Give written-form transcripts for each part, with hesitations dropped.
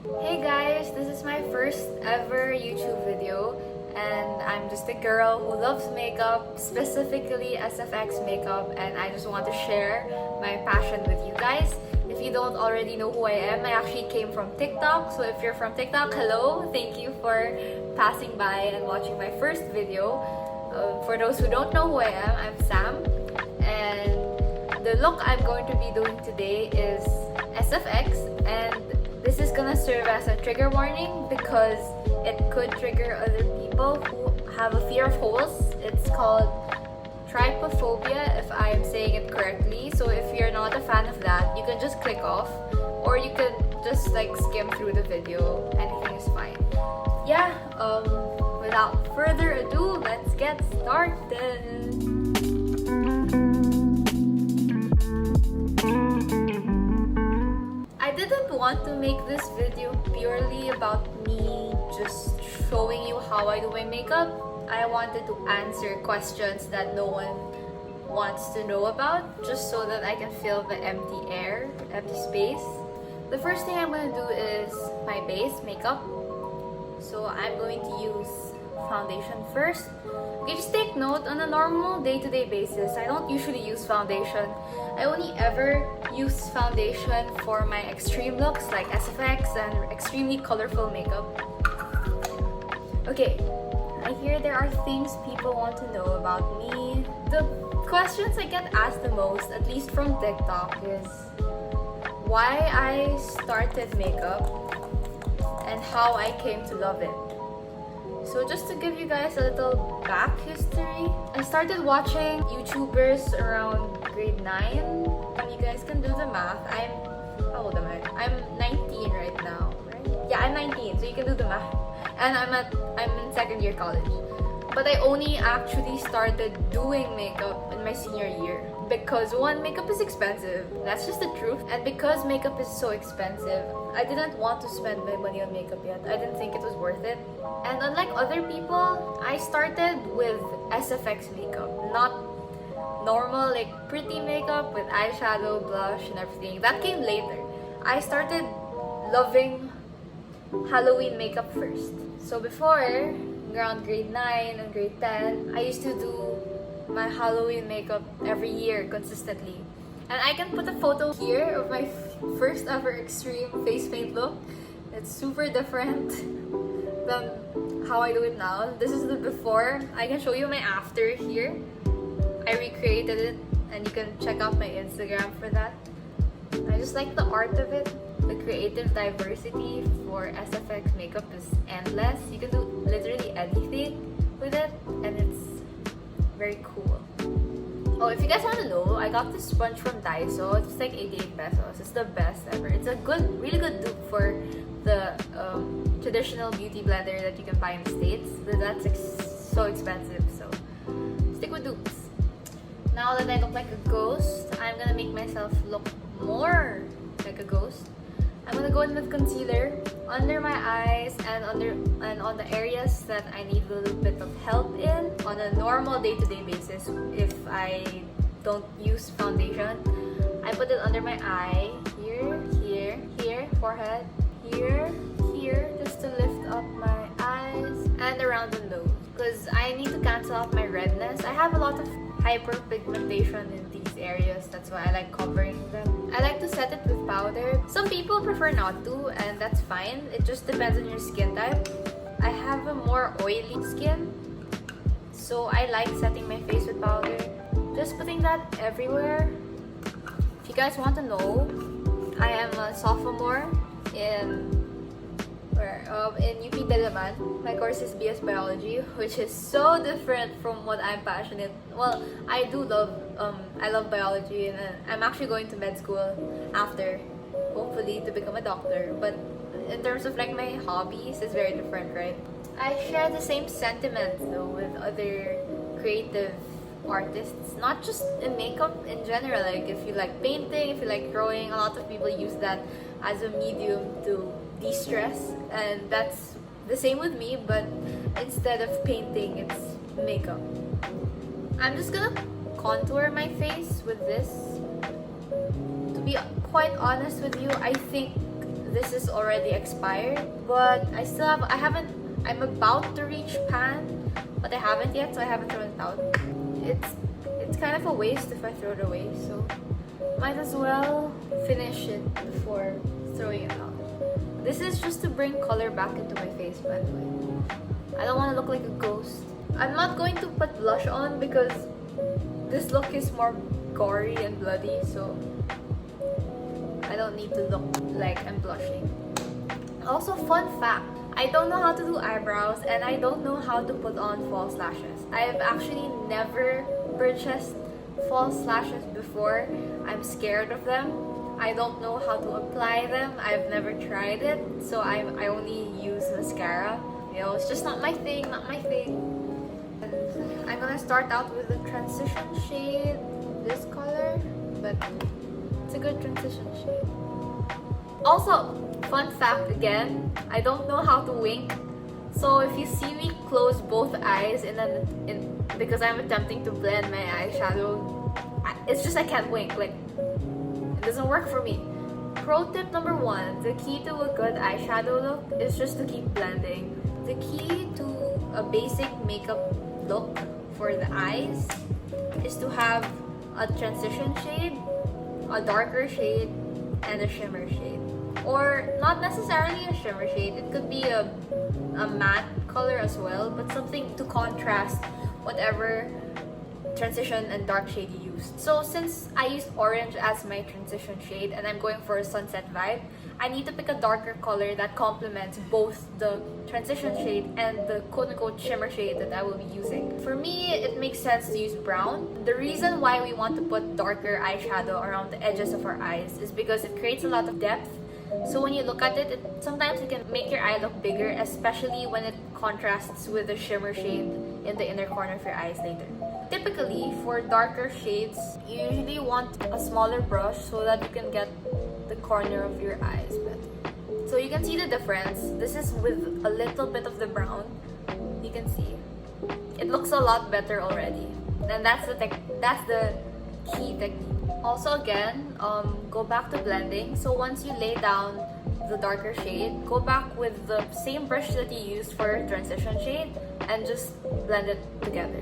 Hey guys, this is my first ever YouTube video and I'm just a girl who loves makeup, specifically SFX makeup, and I just want to share my passion with you guys. If you don't already know who I am, I actually came from TikTok, so if you're from TikTok, hello! Thank you for passing by and watching my first video. For those who don't know who I am, I'm Sam, and the look I'm going to be doing today is SFX, and this is gonna serve as a trigger warning because it could trigger other people who have a fear of holes. It's called Trypophobia, if I am saying it correctly. So if you're not a fan of that, you can just click off, or you could just like skim through the video. Anything is fine. Yeah, without further ado, let's get started. I didn't want to make this video purely about me just showing you how I do my makeup. I wanted to answer questions that no one wants to know about, just so that I can fill the empty air, empty space. The first thing I'm going to do is my base makeup. So I'm going to use foundation first. Okay, just take note, on a normal day-to-day basis, I don't usually use foundation. I only ever use foundation for my extreme looks like SFX and extremely colorful makeup. Okay, I hear there are things people want to know about me. The questions I get asked the most, at least from TikTok, is why I started makeup and how I came to love it. So just to give you guys a little back history, I started watching YouTubers around grade 9. You guys can do the math. How old am I? I'm 19 right now, right? Yeah, I'm 19, so you can do the math. And I'm in second year college. But I only actually started doing makeup in my senior year because one, makeup is expensive. That's just the truth. And because makeup is so expensive, I didn't want to spend my money on makeup yet. I didn't think it was worth it. And unlike other people, I started with SFX makeup, not normal like pretty makeup with eyeshadow, blush, and everything. That came later. I started loving Halloween makeup first. So before, around grade 9 and grade 10, I used to do my Halloween makeup every year consistently. And I can put a photo here of my first ever extreme face paint look. It's super different than how I do it now. This is the before. I can show you my after here. I recreated it and you can check out my Instagram for that. I just like the art of it. The creative diversity for SFX makeup is endless. You can do literally anything with it and it's very cool. Oh, if you guys want to know, I got this sponge from Daiso. It's like 88 pesos. It's the best ever. It's a really good dupe for the traditional beauty blender that you can buy in the States. But that's so expensive, so stick with dupes. Now that I look like a ghost, I'm gonna make myself look more like a ghost. I'm gonna go in with concealer under my eyes and on the areas that I need a little bit of help in on a normal day-to-day basis. If I don't use foundation, I put it under my eye, here, forehead, here, just to lift up my eyes, and around the nose, because I need to cancel out my redness. I have a lot of hyperpigmentation in these areas, that's why I like covering them. I like to set it with powder. Some people prefer not to, and that's fine. It just depends on your skin type. I have a more oily skin, so I like setting my face with powder. Just putting that everywhere. If you guys want to know, I am a sophomore in UP Dalaman. My course is BS Biology, which is so different from what I'm passionate. Well, I do love, I love biology, and I'm actually going to med school after, hopefully to become a doctor. But in terms of like my hobbies, it's very different, right? I share the same sentiments though with other creative artists, not just in makeup in general. Like if you like painting, if you like drawing, a lot of people use that as a medium to de-stress, and that's the same with me, but instead of painting, it's makeup. I'm just gonna contour my face with this. To be quite honest with you, I think this is already expired, but I'm about to reach pan, but I haven't yet, so I haven't thrown it out. It's kind of a waste if I throw it away, so might as well finish it before throwing it out. This is just to bring color back into my face, by the way. I don't want to look like a ghost. I'm not going to put blush on because this look is more gory and bloody, so I don't need to look like I'm blushing. Also, fun fact, I don't know how to do eyebrows and I don't know how to put on false lashes. I have actually never purchased false lashes before. I'm scared of them. I don't know how to apply them. I've never tried it, so I only use mascara. You know, it's just not my thing, I'm gonna start out with the transition shade, this color, but it's a good transition shade. Also, fun fact again, I don't know how to wink. So if you see me close both eyes because I'm attempting to blend my eyeshadow, it's just I can't wink. Like, it doesn't work for me. Pro tip number 1, the key to a good eyeshadow look is just to keep blending. The key to a basic makeup look for the eyes is to have a transition shade, a darker shade, and a shimmer shade. Or not necessarily a shimmer shade, it could be a matte color as well, but something to contrast whatever transition and dark shade you used. So since I used orange as my transition shade and I'm going for a sunset vibe, I need to pick a darker color that complements both the transition shade and the quote-unquote shimmer shade that I will be using. For me, it makes sense to use brown. The reason why we want to put darker eyeshadow around the edges of our eyes is because it creates a lot of depth. So when you look at it, sometimes it can make your eye look bigger, especially when it contrasts with the shimmer shade in the inner corner of your eyes later. Typically, for darker shades, you usually want a smaller brush so that you can get the corner of your eyes better. So you can see the difference. This is with a little bit of the brown. You can see it looks a lot better already. And that's the key technique. Also, again, go back to blending. So once you lay down the darker shade, go back with the same brush that you used for transition shade and just blend it together.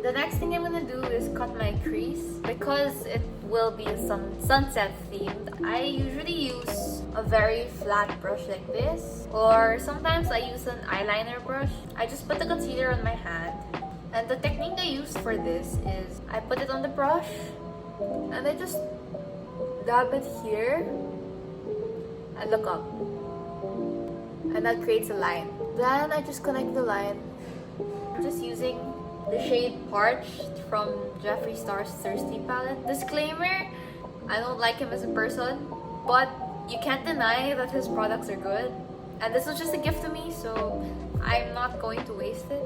The next thing I'm gonna do is cut my crease. Because it will be sunset themed, I usually use a very flat brush like this, or sometimes I use an eyeliner brush. I just put the concealer on my hand, and the technique I use for this is I put it on the brush and I just dab it here and look up, and that creates a line. Then I just connect the line. I'm just using the shade Parched from Jeffree Star's Thirsty palette. Disclaimer, I don't like him as a person, but you can't deny that his products are good. And this was just a gift to me, so I'm not going to waste it.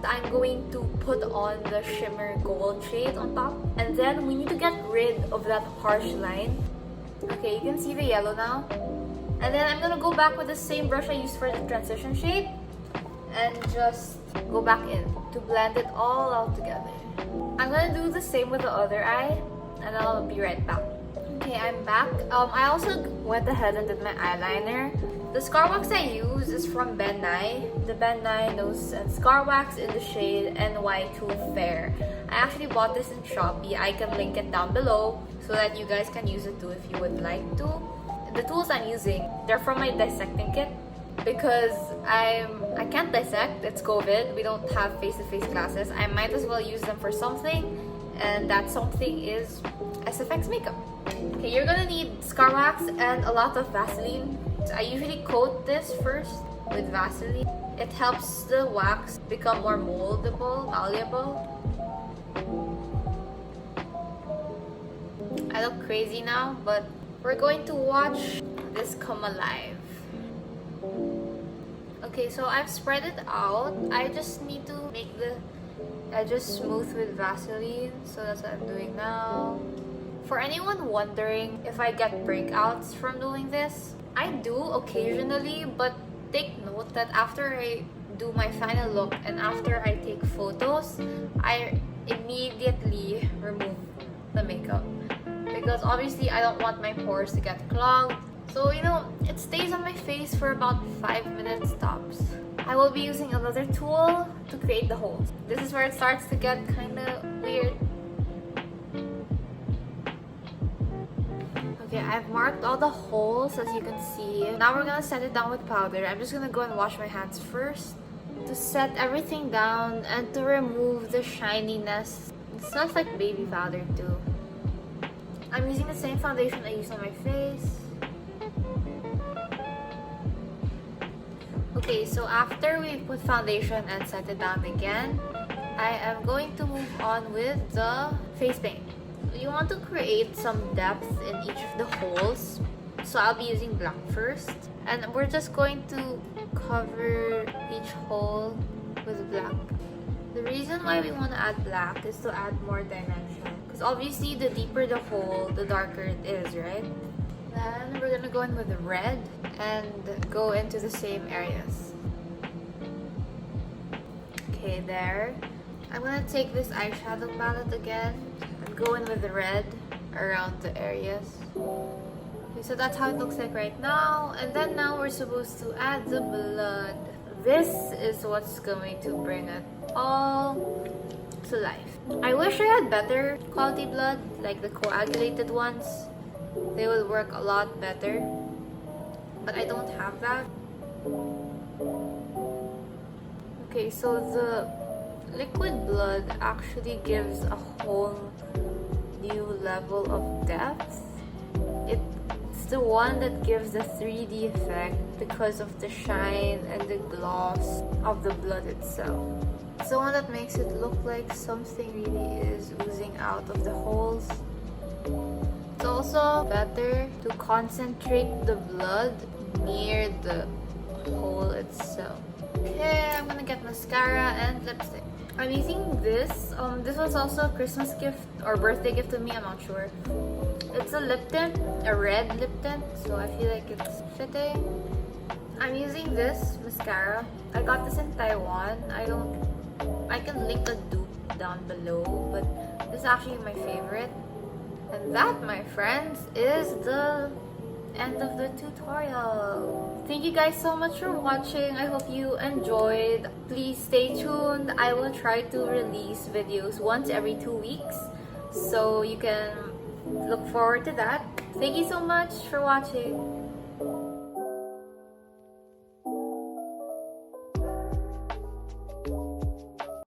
I'm going to put on the shimmer gold shade on top, and then we need to get rid of that harsh line. Okay, you can see the yellow now. And then I'm gonna go back with the same brush I used for the transition shade and just go back in to blend it all out together. I'm gonna do the same with the other eye, and I'll be right back. Okay, I'm back. I also went ahead and did my eyeliner. The scar wax I use is from Ben Nye. The Ben Nye Nose and Scar Wax in the shade NY2 Fair. I actually bought this in Shopee. I can link it down below so that you guys can use it too if you would like to. The tools I'm using, they're from my dissecting kit because I can't dissect. It's COVID. We don't have face-to-face classes. I might as well use them for something, and that something is SFX makeup. Okay, you're gonna need scar wax and a lot of Vaseline. I usually coat this first with Vaseline. It helps the wax become more moldable, malleable. I look crazy now, but we're going to watch this come alive. Okay, so I've spread it out. I just need to make the edges smooth with Vaseline, so that's what I'm doing now. For anyone wondering if I get breakouts from doing this, I do occasionally, but take note that after I do my final look and after I take photos, I immediately remove the makeup. Because obviously I don't want my pores to get clogged, So, you know, it stays on my face for about 5 minutes tops. I will be using another tool to create the holes. This is where it starts to get kind of weird. Okay, I've marked all the holes as you can see. Now we're gonna set it down with powder. I'm just gonna go and wash my hands first to set everything down and to remove the shininess. It smells like baby powder too. I'm using the same foundation I used on my face. Okay, so after we put foundation and set it down again, I am going to move on with the face paint. You want to create some depth in each of the holes. So I'll be using black first. And we're just going to cover each hole with black. The reason why we want to add black is to add more dimension. Because obviously the deeper the hole, the darker it is, right? Then we're gonna go in with the red and go into the same areas. Okay, there. I'm gonna take this eyeshadow palette again and go in with the red around the areas. Okay, so that's how it looks like right now. And then now we're supposed to add the blood. This is what's going to bring it all to life. I wish I had better quality blood, like the coagulated ones. They will work a lot better, but I don't have that. Okay, so the liquid blood actually gives a whole new level of depth. It's the one that gives the 3D effect because of the shine and the gloss of the blood itself. It's the one that makes it look like something really is oozing out of the holes. It's also better to concentrate the blood near the hole itself. Okay, I'm gonna get mascara and lipstick. I'm using this. This was also a Christmas gift or birthday gift to me, I'm not sure. It's a lip tint, a red lip tint, so I feel like it's fitting. I'm using this mascara. I got this in Taiwan. I can link a dupe down below, but this is actually my favorite. And that, my friends, is the end of the tutorial. Thank you guys so much for watching. I hope you enjoyed. Please stay tuned. I will try to release videos once every 2 weeks, so you can look forward to that. Thank you so much for watching.